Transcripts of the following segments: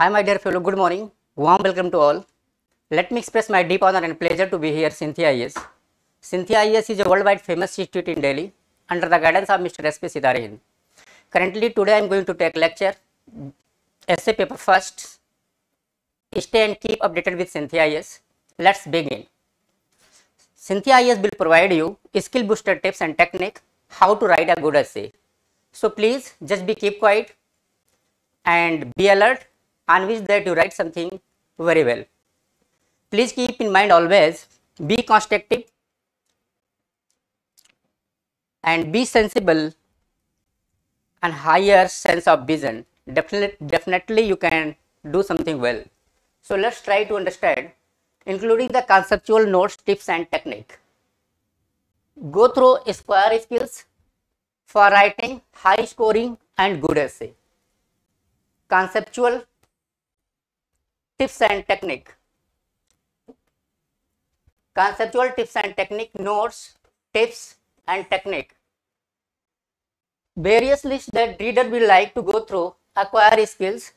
Hi my dear fellow, good morning. Warm welcome to all. Let me express my deep honor and pleasure to be here Cynthia IAS. Cynthia IAS is a worldwide famous institute in Delhi under the guidance of Mr. S.P. Sitarehind. Currently today I am going to take lecture, essay paper first. Stay and keep updated with Cynthia IAS. Let's begin. Cynthia IAS will provide you skill booster tips and technique how to write a good essay. So please just keep quiet and be alert and wish that you write something very well. Please keep in mind always be constructive and be sensible and higher sense of vision. Definitely you can do something well. So let's try to understand, including the conceptual notes, tips and technique. Go through square skills for writing high scoring and good essay. Conceptual tips and technique. Conceptual tips and technique, notes, tips and technique. Various lists that reader will like to go through acquire skills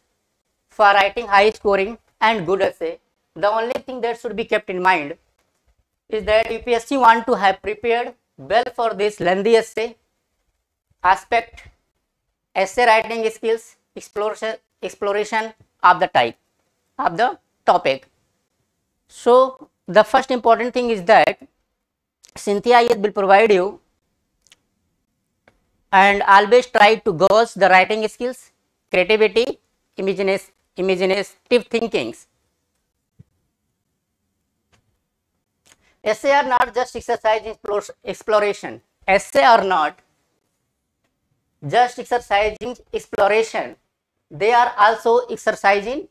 for writing high scoring and good essay. The only thing that should be kept in mind is that UPSC want to have prepared well for this lengthy essay aspect, essay writing skills, exploration of the type of the topic. So the first important thing is that Cynthia IAS will provide you and always try to gauge the writing skills, creativity, imaginative thinkings. Essay are not just exercise in exploration. Essay are not just exercising exploration. They are also exercising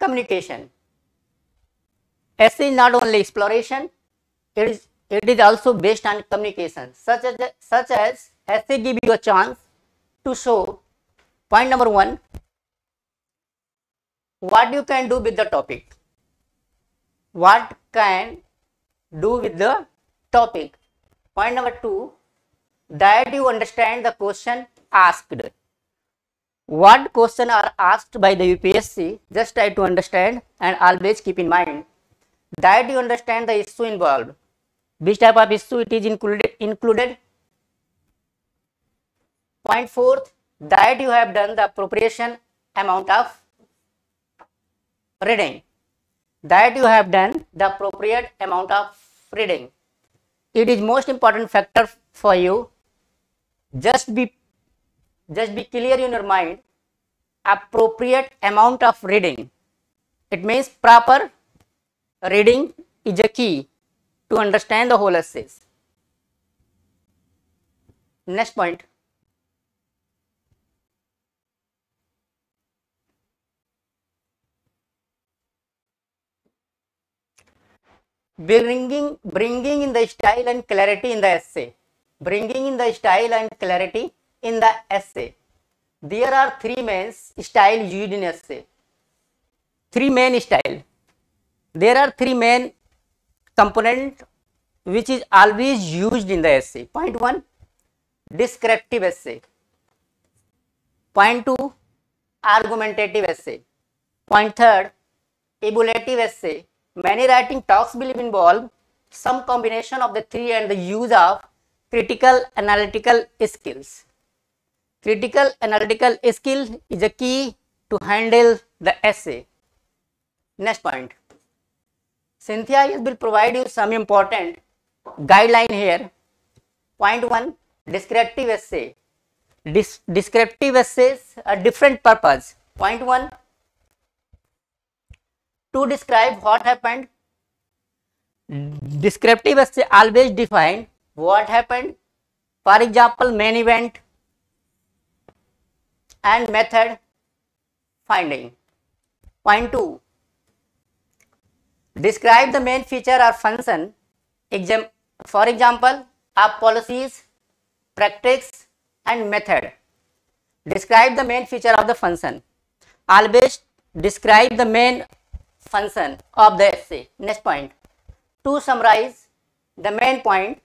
communication. Essay is not only exploration, it is also based on communication, such as essay give you a chance to show, point number 1, what you can do with the topic. What can do with the topic. Point number 2, that you understand the question asked. What question are asked by the UPSC, just try to understand and always keep in mind that you understand the issue involved, which type of issue it is included. Point 4, that you have done the appropriation amount of reading. That you have done the appropriate amount of reading. It is most important factor for you. Just be clear in your mind. Appropriate amount of reading. It means proper reading is a key to understand the whole essays. Next point. Bringing in the style and clarity in the essay. Bringing in the style and clarity in the essay. There are 3 main styles used in essay. 3 main style. There are 3 main components which is always used in the essay. Point 1, descriptive essay. Point 2, argumentative essay. Point 3, evaluative essay. Many writing talks will involve some combination of the 3 and the use of critical analytical skills. Critical analytical skill is a key to handle the essay. Next point. Cynthia IAS will provide you some important guideline here. Point 1, descriptive essay. Descriptive essays are different purpose. Point 1, to describe what happened. Descriptive essay always define what happened. For example, main event and method finding. Point 2, describe the main feature or function. For example, of policies, practice and method. Describe the main feature of the function. Always describe the main function of the essay. Next point, to summarize the main point.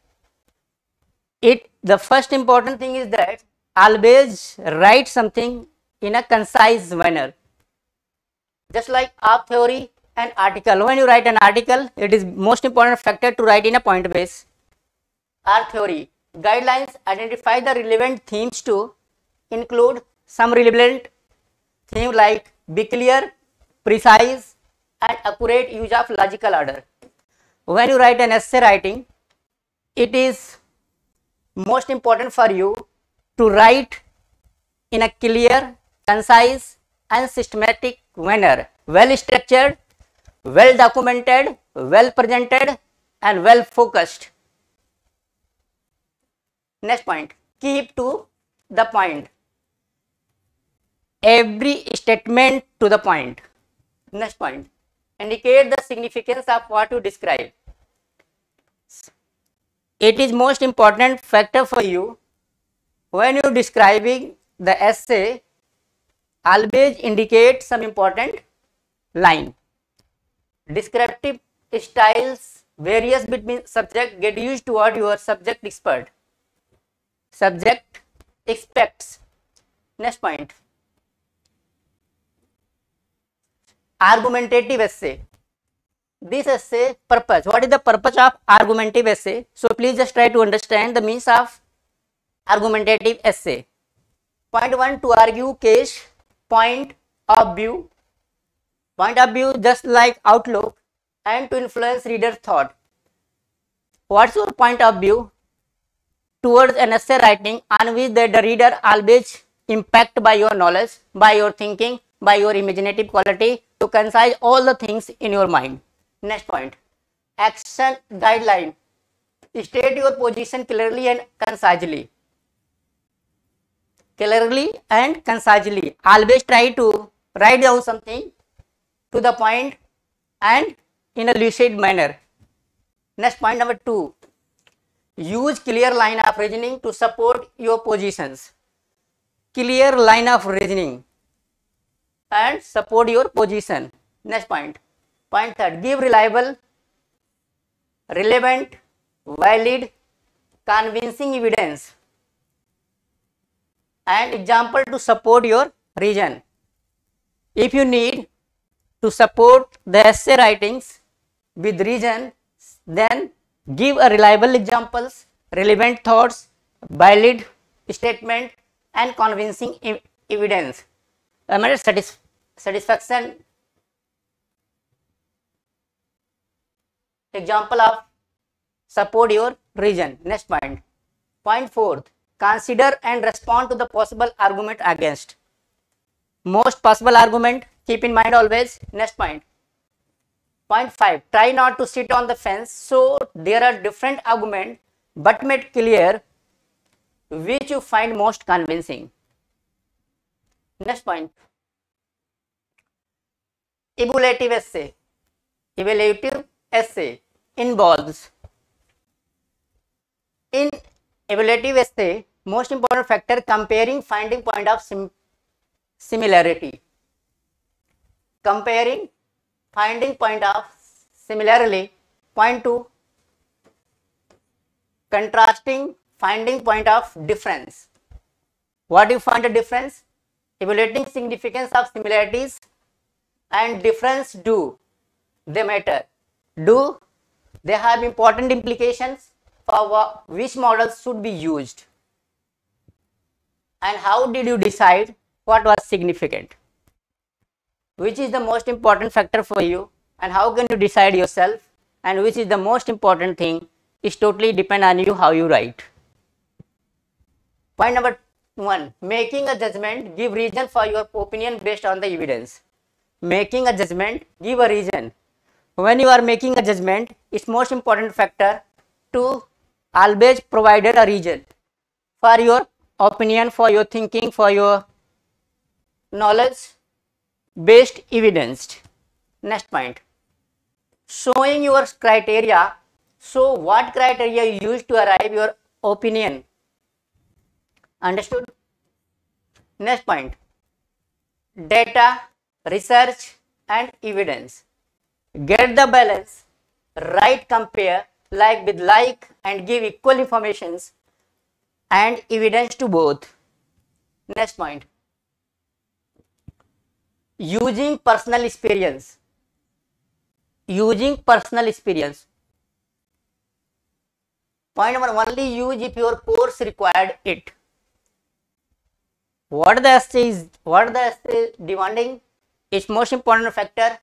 The first important thing is that always write something in a concise manner. Just like of theory and article. When you write an article, it is most important factor to write in a point base. R theory. Guidelines identify the relevant themes to include some relevant theme like be clear, precise and accurate use of logical order. When you write an essay writing, it is most important for you to write in a clear, concise and systematic manner, well structured, well documented, well presented and well focused. Next point, keep to the point. Every statement to the point. Next point, indicate the significance of what you describe. It is most important factor for you when you describing the essay. Always indicate some important line. Descriptive styles varies between subject. Get used to what your subject expert. Subject expects. Next point, argumentative essay. This essay purpose. What is the purpose of argumentative essay? So please just try to understand the means of argumentative essay. Point 1, to argue case, point of view. Point of view just like outlook, and to influence reader's thought. What's your point of view towards an essay writing on which the reader always impacted by your knowledge, by your thinking, by your imaginative quality to concise all the things in your mind. Next point, action guideline. State your position clearly and concisely. Clearly and concisely. Always try to write down something to the point and in a lucid manner. Next point number 2, use clear line of reasoning to support your positions. Clear line of reasoning and support your position. Next point. Point 3, give reliable, relevant, valid, convincing evidence and example to support your reason. If you need to support the essay writings with reason, then give a reliable examples, relevant thoughts, valid statement and convincing evidence. Satisfaction example of support your reason. Next point. Point 4, consider and respond to the possible argument against. Most possible argument, keep in mind always. Next point. Point 5, try not to sit on the fence. So there are different arguments, but make clear which you find most convincing. Next point, evaluative essay. Evaluative essay involves, in evaluative essay, most important factor comparing finding point of similarity. Comparing finding point of similarly. Point 2, contrasting finding point of difference. What you find a difference? Evaluating significance of similarities and difference. Do they matter? Do they have important implications for which models should be used? And how did you decide what was significant? Which is the most important factor for you, and how can you decide yourself, and which is the most important thing is totally depend on you how you write. Point number 1, making a judgment, give reason for your opinion based on the evidence. Making a judgment, give a reason. When you are making a judgment, it's most important factor to always provide a reason for your opinion, for your thinking, for your knowledge based evidence. Next point, showing your criteria. So what criteria you use to arrive your opinion. Understood? Next point, data, research and evidence. Get the balance, write, compare like with like and give equal informations and evidence to both. Next point, using personal experience. Using personal experience. Point number, only use if your course required it. What the essay demanding is most important factor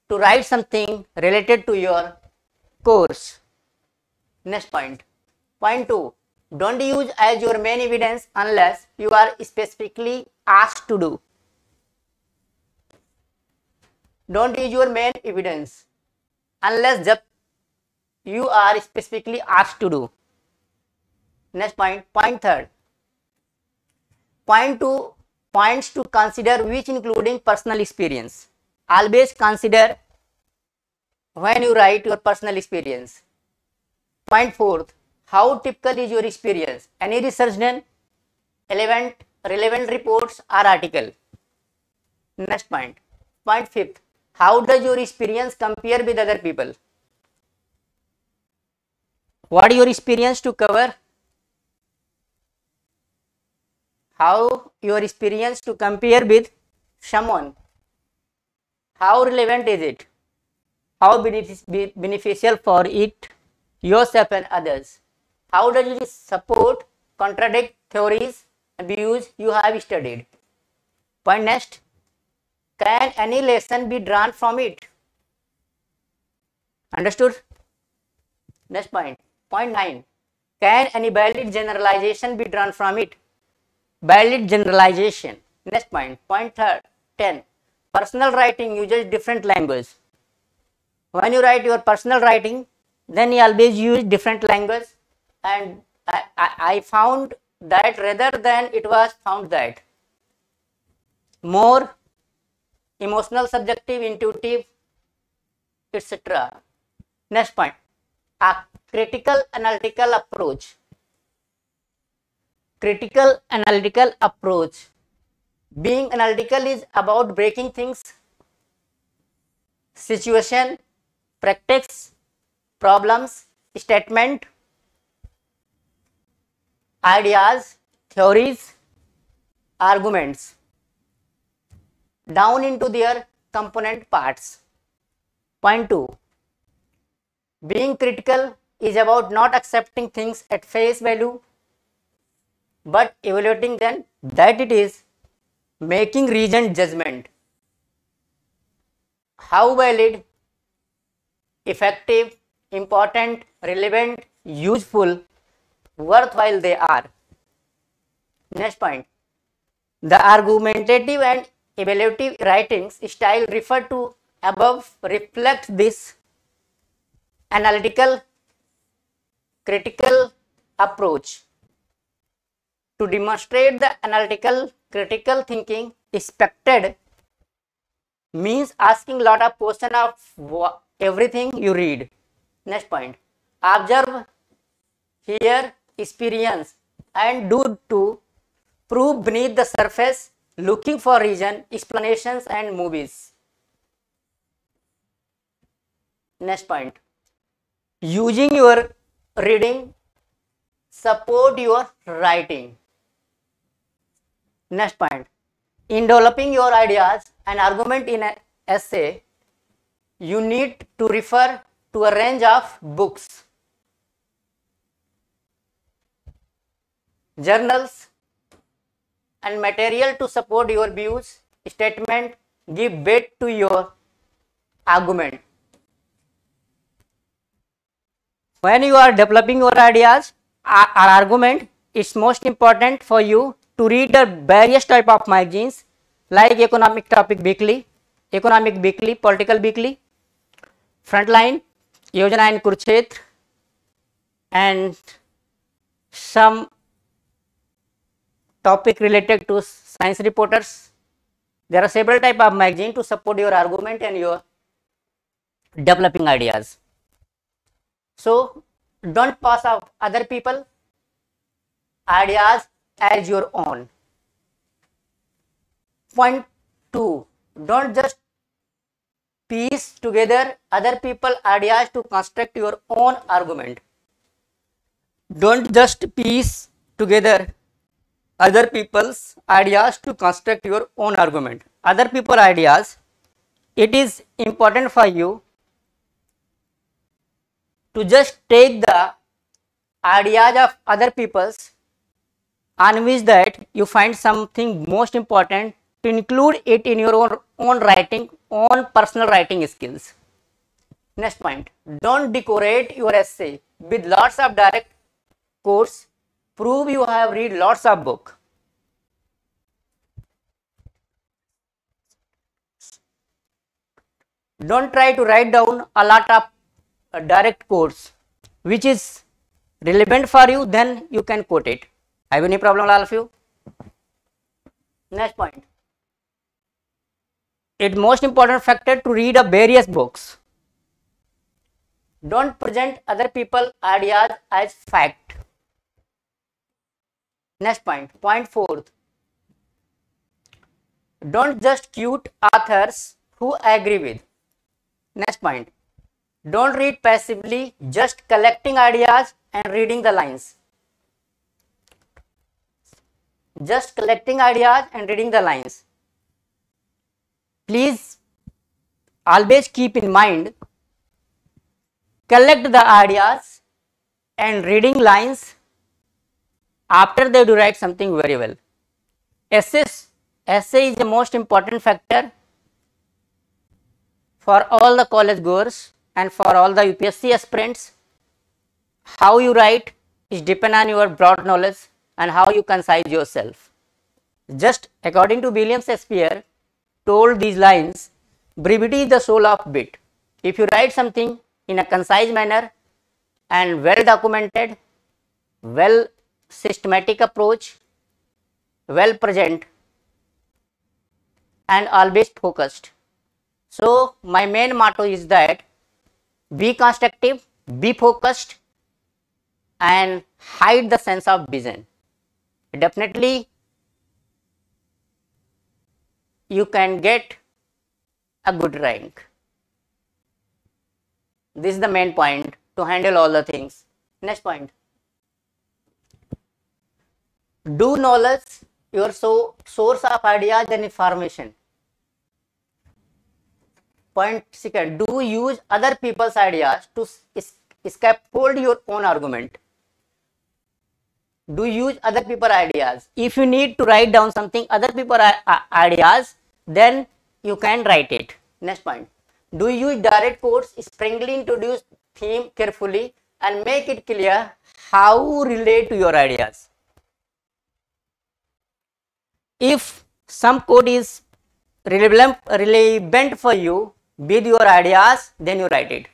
to write something related to your course. Next point. Point 2. Don't use as your main evidence unless you are specifically asked to do. Don't use your main evidence unless you are specifically asked to do. Next point. Point 3. Point 2 points to consider which including personal experience. Always consider when you write your personal experience. Point 4. How typical is your experience? Any research done? Relevant reports or article. Next point. Point 5. How does your experience compare with other people? What your experience to cover? How your experience to compare with someone? How relevant is it? How beneficial for it, yourself and others? How does it support, contradict theories and views you have studied? Point next. Can any lesson be drawn from it? Understood? Next point. Point 9. Can any valid generalization be drawn from it? Valid generalization. Next point. Point 10. Personal writing uses different language. When you write your personal writing, then you always use different language, and I found that rather than it was found that more emotional, subjective, intuitive, etc. Next point. A critical analytical approach. Critical analytical approach. Being analytical is about breaking things, situation, practice, problems, statement, ideas, theories, arguments down into their component parts. Point 2. Being critical is about not accepting things at face value but evaluating them, that it is making reasoned judgment. How valid, effective, important, relevant, useful, worthwhile they are. Next point. The argumentative and evaluative writings style referred to above reflect this analytical, critical approach. To demonstrate the analytical, critical thinking expected means asking lot of questions of everything you read. Next point. Observe, hear, experience and do to prove beneath the surface, looking for reason, explanations and movies. Next point. Using your reading support your writing. Next point. In developing your ideas and argument in an essay, you need to refer to a range of books, journals and material to support your views, statement, give weight to your argument. When you are developing your ideas or argument, it's most important for you to read the various type of magazines like Economic Topic Weekly, Economic Weekly, Political Weekly, Frontline, Yojana and Kurukshetra, and some topic related to science reporters. There are several type of magazine to support your argument and your developing ideas. So don't pass off other people ideas as your own. Point 2. Don't just piece together other people's ideas to construct your own argument. Don't just piece together other people's ideas to construct your own argument. Other people ideas, it is important for you to just take the ideas of other people's on which that you find something most important to include it in your own writing, own personal writing skills. Next point, don't decorate your essay with lots of direct quotes. Prove you have read lots of book. Don't try to write down a lot of direct quotes which is relevant for you, then you can quote it. Have any problem, all of you? Next point, it's most important factor to read a various books. Don't present other people's ideas as fact. Next point, point fourth, don't just quote authors who agree with. Next point, don't read passively, just collecting ideas and reading the lines. Just collecting ideas and reading the lines. Please always keep in mind, collect the ideas and reading lines after they do write something very well. Essay is the most important factor for all the college goers and for all the UPSC aspirants. How you write is depend on your broad knowledge and how you concise yourself. Just according to William Shakespeare told these lines, brevity is the soul of wit. If you write something in a concise manner and well documented, well systematic approach, well present and always focused. So my main motto is that be constructive, be focused and hide the sense of vision. Definitely you can get a good rank. This is the main point to handle all the things. Next point, do knowledge your source of ideas and information. Point second, do use other people's ideas to scaffold your own argument. Do use other people's ideas. If you need to write down something other people's ideas, then you can write it. Next point, do use direct quotes, springily introduce theme carefully and make it clear how relate to your ideas. If some quote is relevant for you with your ideas, then you write it.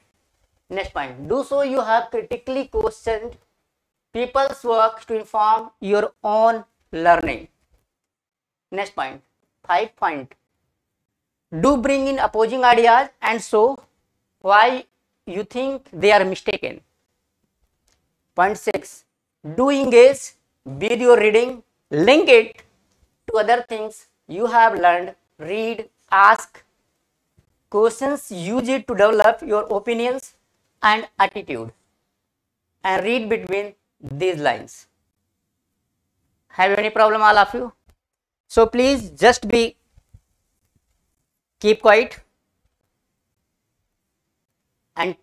Next point, do so you have critically questioned people's work to inform your own learning. Next point, 5 point, do bring in opposing ideas and show why you think they are mistaken. Point 6, do engage with your reading, link it to other things you have learned, read, ask questions, use it to develop your opinions and attitude and read between these lines. Have any problem, all of you? So please just keep quiet and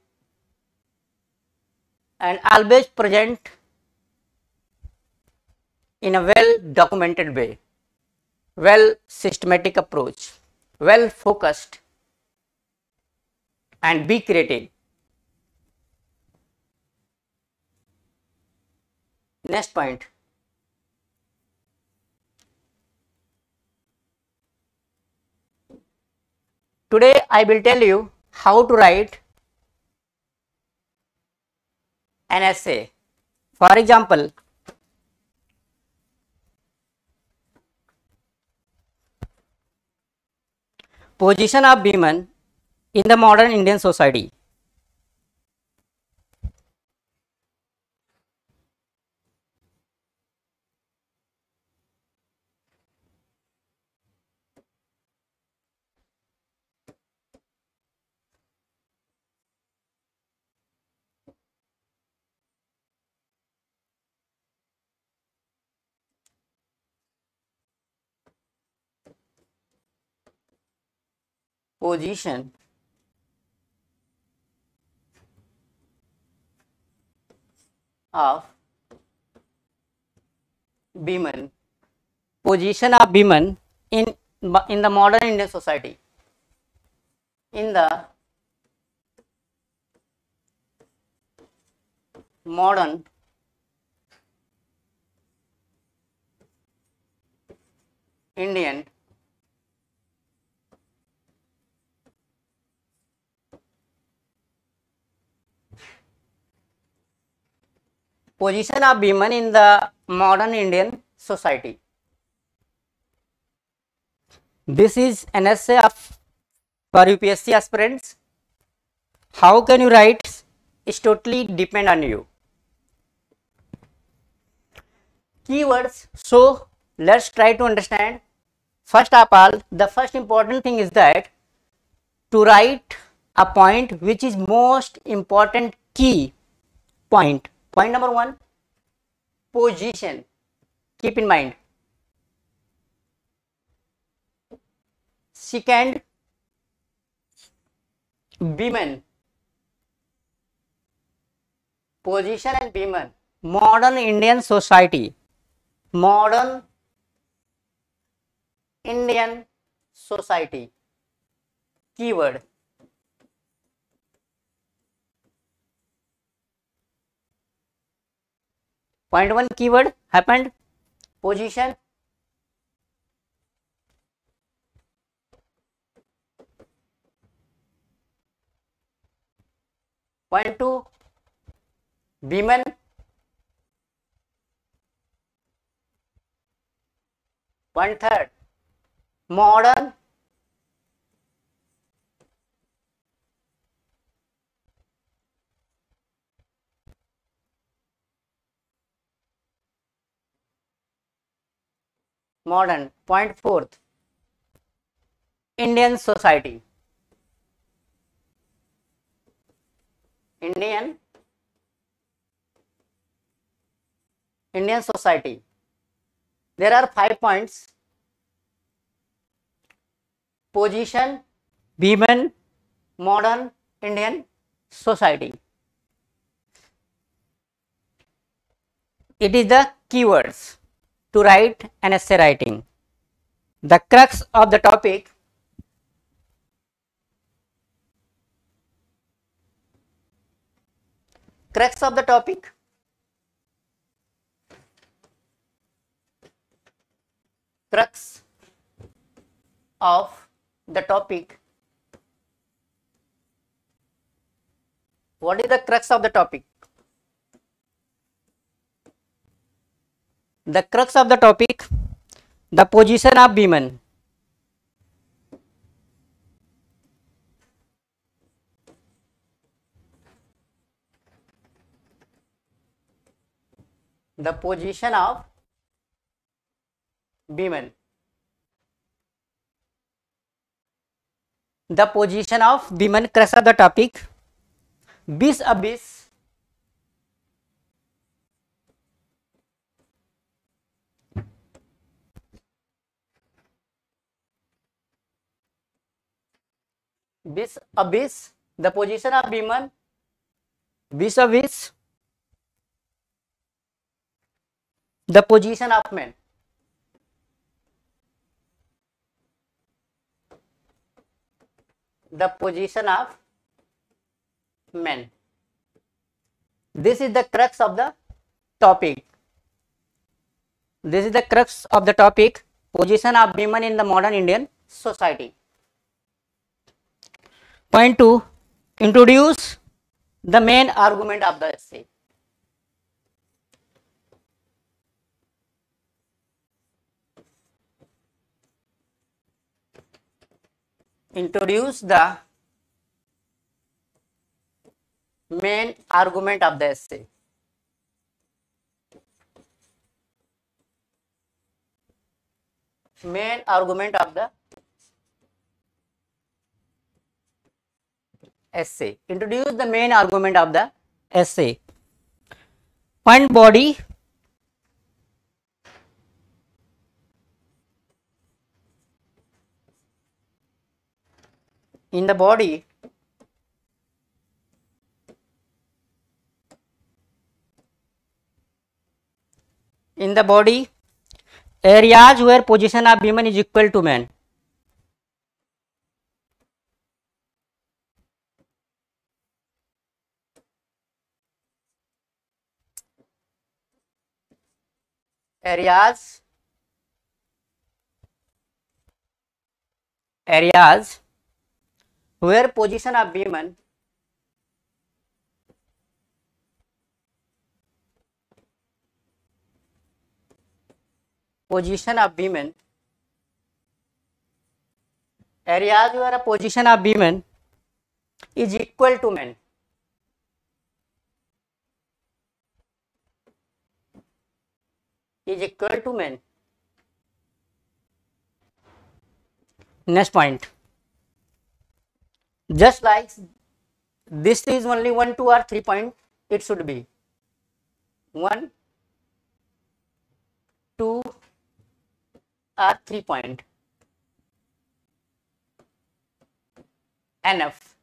always present in a well documented way, well systematic approach, well focused and be creative. Next point, today I will tell you how to write an essay. For example, position of women in the modern Indian society. position of women, position of women in the modern Indian society, in the modern Indian position of women in the modern Indian society. This is an essay for UPSC aspirants. How can you write is totally depend on you. Keywords. So let's try to understand. First of all, the first important thing is that to write a point which is most important key point. Point number 1, position. Keep in mind. Second, women. Position and women. Modern Indian society. Modern Indian society. Keyword. Point 1 keyword happened. Position. Point 2 women. Point 3 modern modern. Point 4 Indian society. Indian society. There are 5 points. Position, women, modern Indian society. It is the keywords to write an essay writing. The crux of the topic. Crux of the topic. Crux of the topic. What is the crux of the topic? The crux of the topic, the position of women. The position of women. The position of women, crux of the topic. Vis a vis the position of women vis a vis the position of men. The position of men. This is the crux of the topic. This is the crux of the topic, position of women in the modern Indian society. Point 2, introduce the main argument of the essay. Introduce the main argument of the essay. Main argument of the essay. Introduce the main argument of the essay. Point body. in the body areas where position of women is equal to men. Areas where position of women areas where a position of women is equal to men. Next point, just like this is only 1, 2 or 3 point, it should be 1, 2 or 3 point. Enough.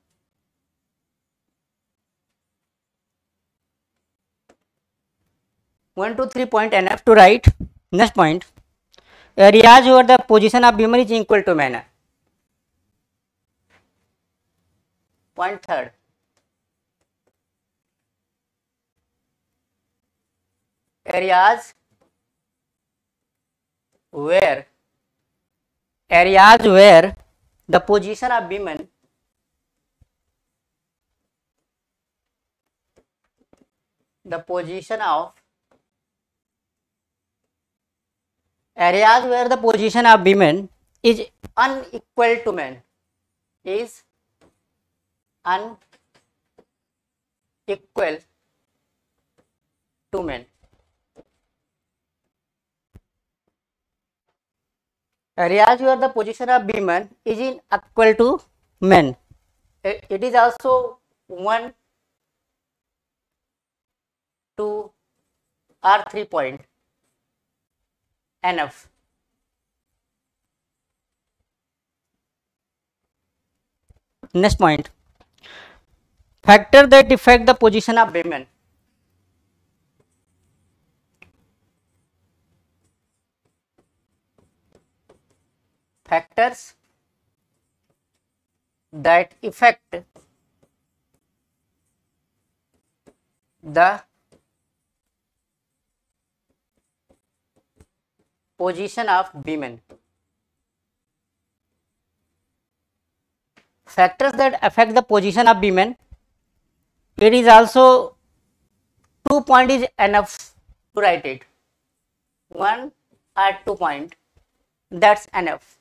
One, 2, 3 point enough to write. Next point, areas where the position of women is equal to men. Point third, areas where the position of women is unequal to men, areas where the position of women is unequal to men. It is also 1, 2 or 3 point enough. Next point, factor that affect the position of women. Factors that affect the position of women. Factors that affect the position of women, it is also 2 point is enough to write it. 1 or 2 point, that's enough.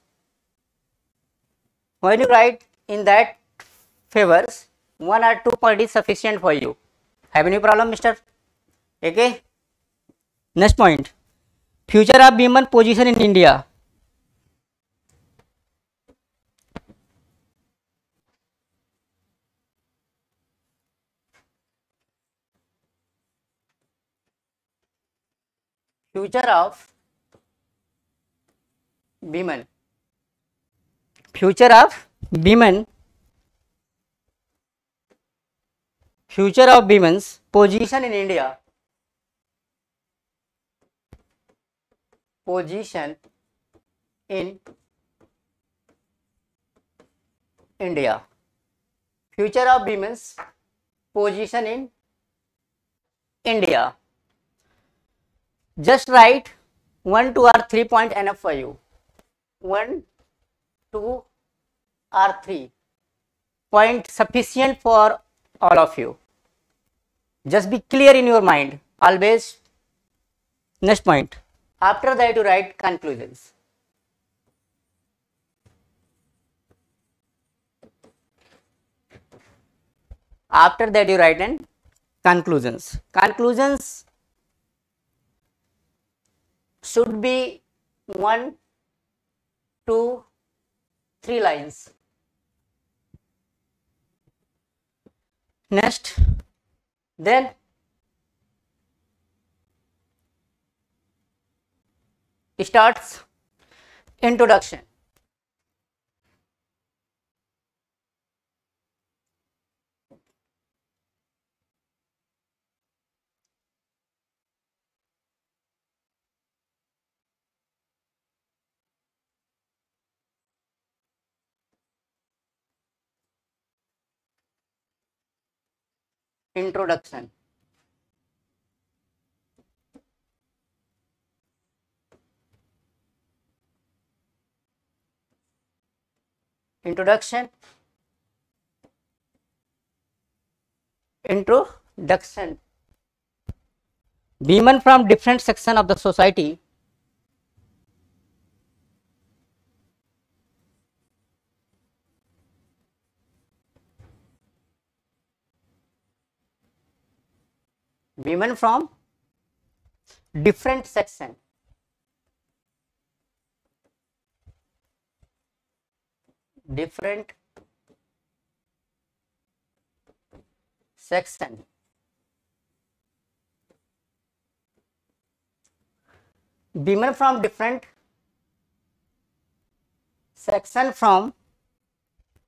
When you write in that favors, 1 or 2 point is sufficient for you. Have any problem, mister? Okay. Next point, future of women position in India. Future of women's position in India. Position in India. Future of women's position in India. Just write 1, 2 or 3 point enough for you. 1, 2 or 3 point sufficient for all of you. Just be clear in your mind always. Next point, after that you write conclusions. After that you write in conclusions. Conclusions should be 1, 2, 3 lines. Next, then starts introduction. Introduction. Introduction. Introduction. Women from different section of the society women from different section different section women from different section from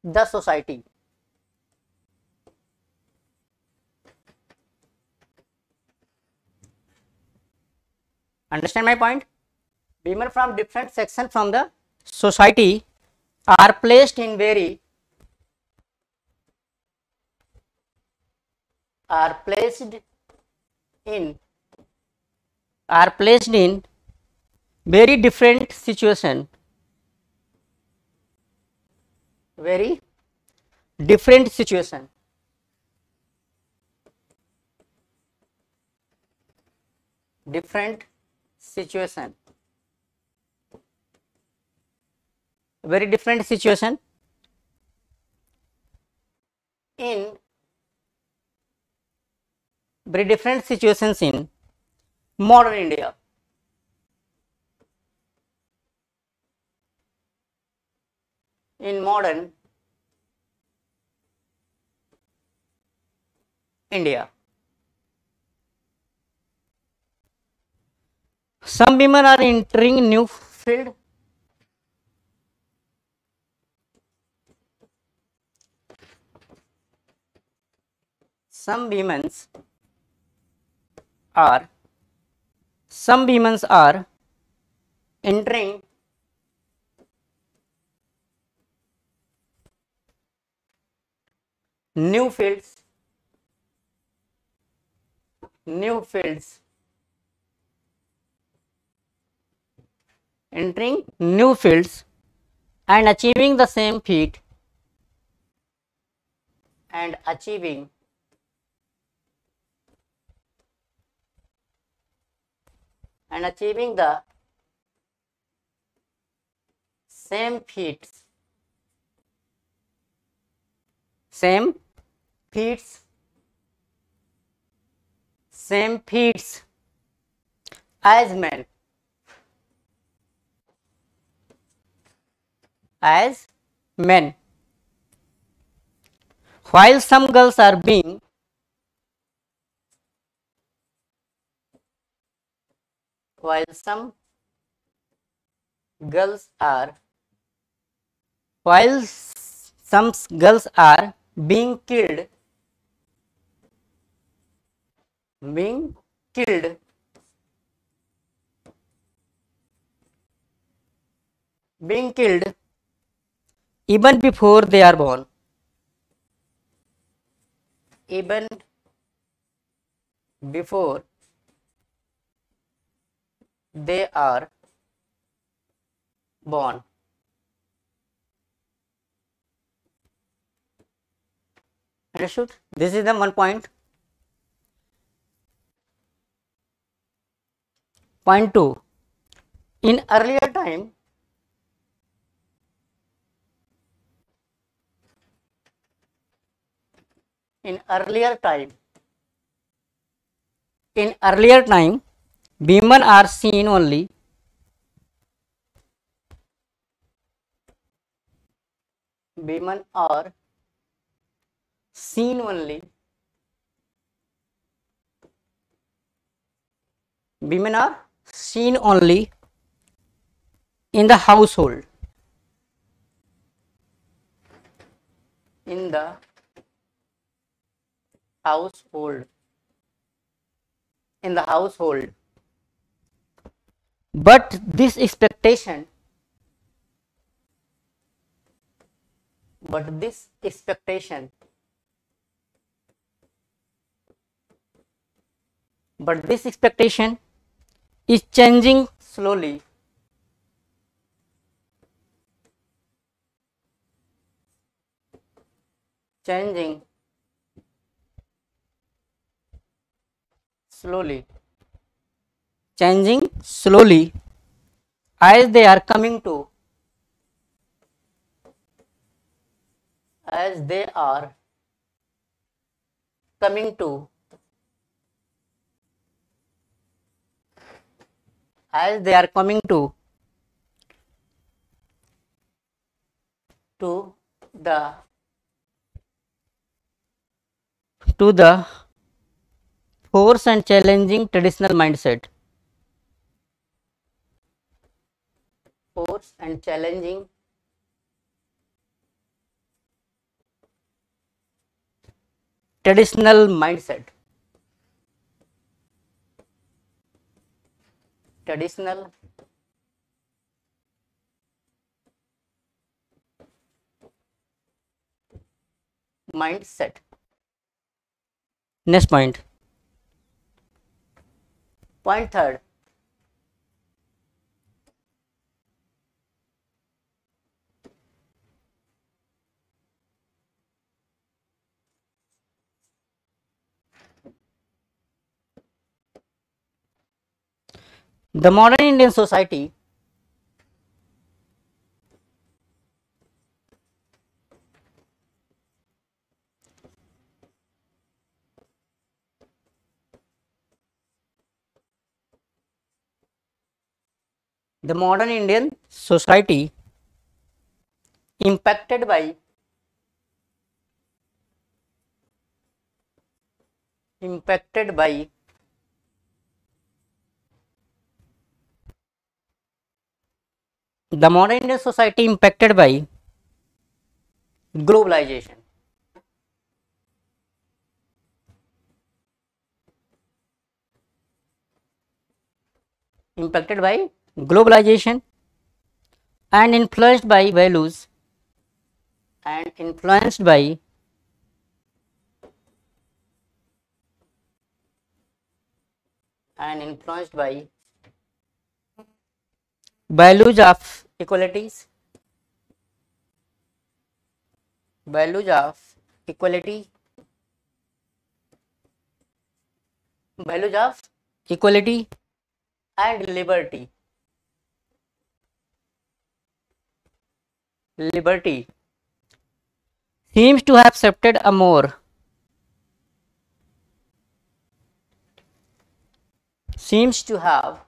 the society. Understand my point? Women from different section from the society are placed in very are placed in very different situation, very different situation. Different situation, very different situation in very different situations in modern India. In modern India, some women are entering new field. Some women are entering new fields entering new fields and achieving the same feat and achieving the same feats as men. While some girls are being being killed even before they are born. Even before they are born. Understood? This is the one point. Point 2. In earlier time, in earlier time, women are seen only in the household. But this expectation but this expectation is changing slowly. Changing slowly. Changing slowly as they are coming to, as they are coming to, as they are coming to the force and challenging traditional mindset. Force and challenging traditional mindset. Traditional mindset. Next point. Point third. The modern Indian society impacted by the modern Indian society impacted by globalization. Impacted by globalization and influenced by values and influenced by values of equalities, values of equality, values of equality and liberty. Liberty seems to have accepted a more seems to have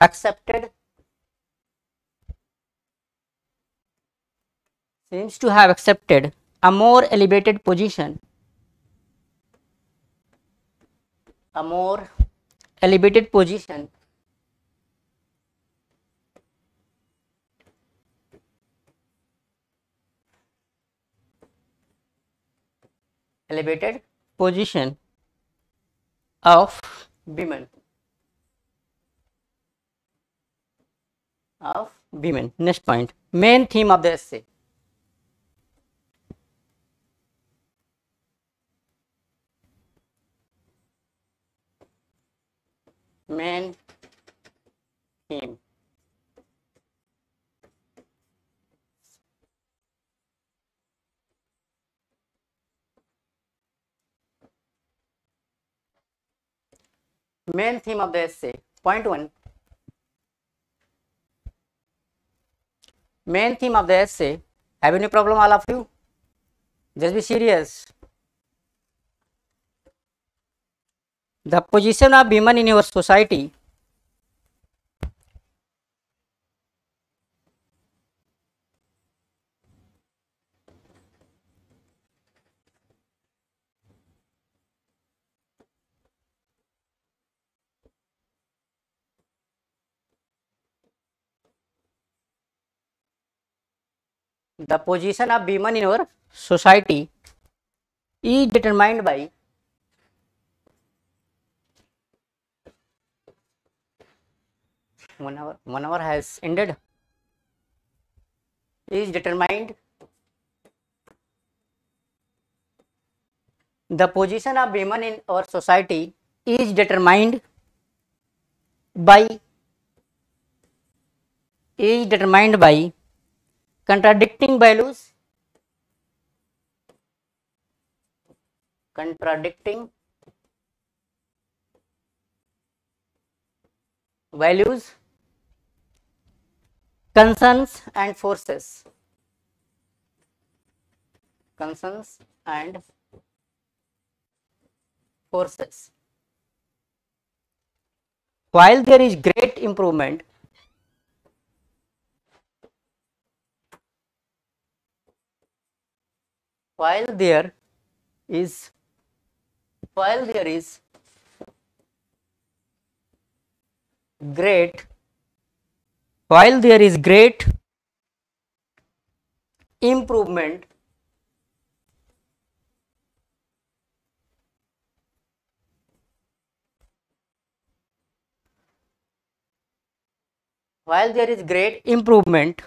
accepted a more elevated position, a more elevated position elevated position of women. Next point. Main theme of the essay. Main theme. Main theme of the essay. Point 1. Main theme of the essay. Have any problem, all of you? Just be serious. The position of women in your society. The position of women in your society is determined by 1 hour has ended. Is determined. The position of women in our society is determined by contradicting values, concerns and forces. While there is great improvement, while there is great improvement,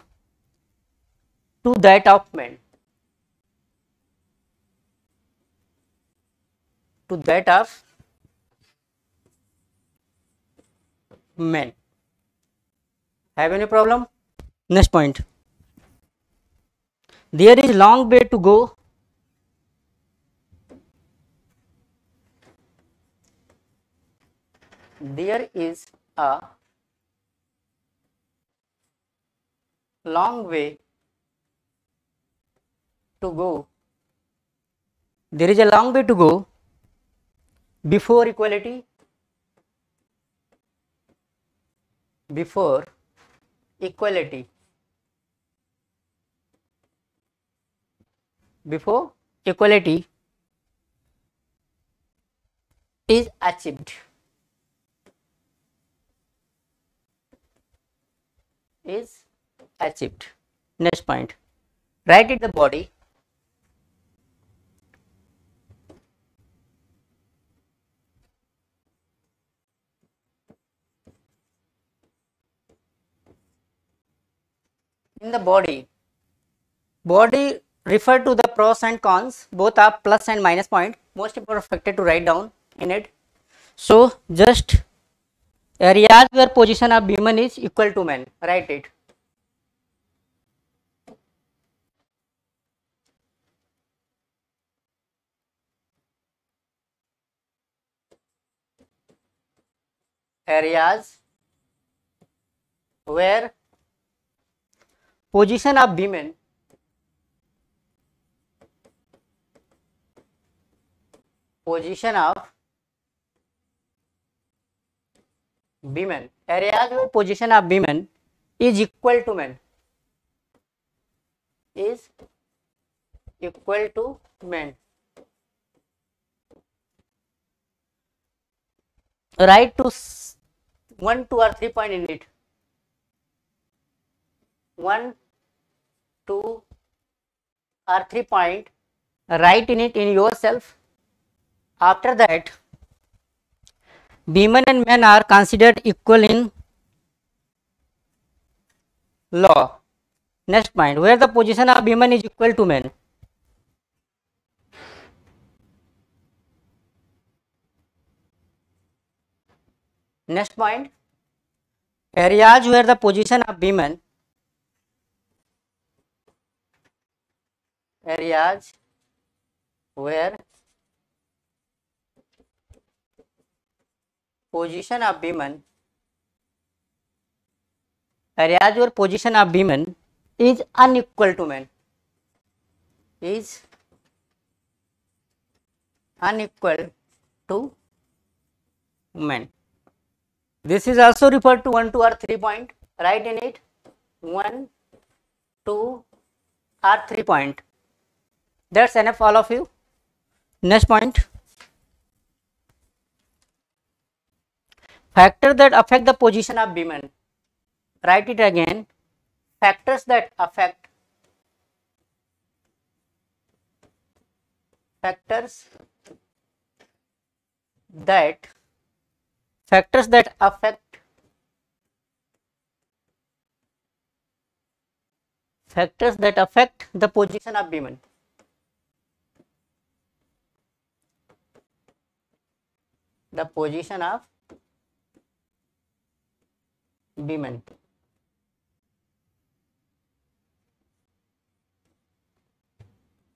to that of men, Have any problem? Next point. There is long way to go. There is a long way to go. There is a long way to go before equality. Is achieved. Next point. Write it the body. In the body refer to the pros and cons, both are plus and minus point, most important factor to write down in it. So just areas where position of women is equal to men, write it. Areas where position of women areas where position of women is equal to men, write to 1, 2 or 3 point in it. 1, 2 or 3 point, write in it in yourself. After that, women and men are considered equal in law. Next point, where the position of women is equal to men. Next point, areas where the position of women areas where position of women is unequal to men, This is also referred to 1, 2 or 3 point, write in it 1, 2 or 3 point. That's enough, all of you. Next point, factors that affect the position of women, write it again. Factors that affect Factors that affect the position of women. The position of women.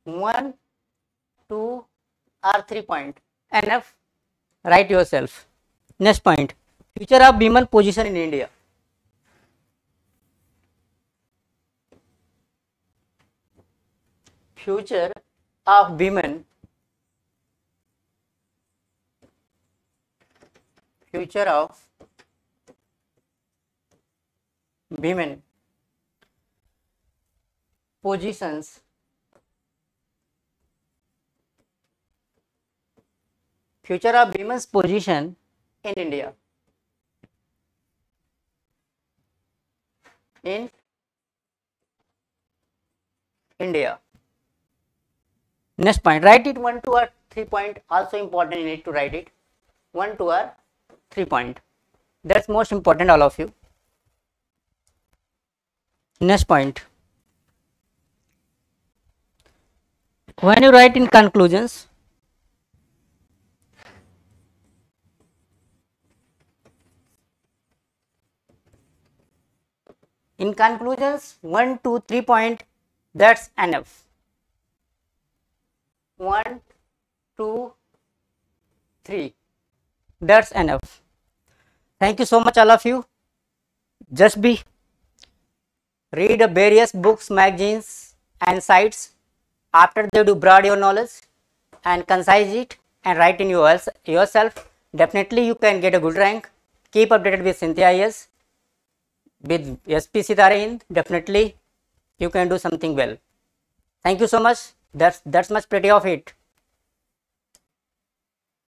One, two, or 3 point. Enough. Write yourself. Next point. Future of women position in India. Future of women. Future of women positions future of women's position in India. In India. Next point, write it 1, 2 or 3 point, also important, you need to write it 1, 2 or 3 point. That's most important, all of you. Next point, when you write in conclusions, in conclusions 1, 2, 3 point, that's enough. 1, 2, 3, that's enough. Thank you so much, all of you. Just read various books, magazines and sites. After that, you broaden your knowledge and concise it and write in yourself. Definitely you can get a good rank. Keep updated with Cynthia IAS, with SP Sitarehind. Definitely you can do something well. Thank you so much. That's much pretty of it.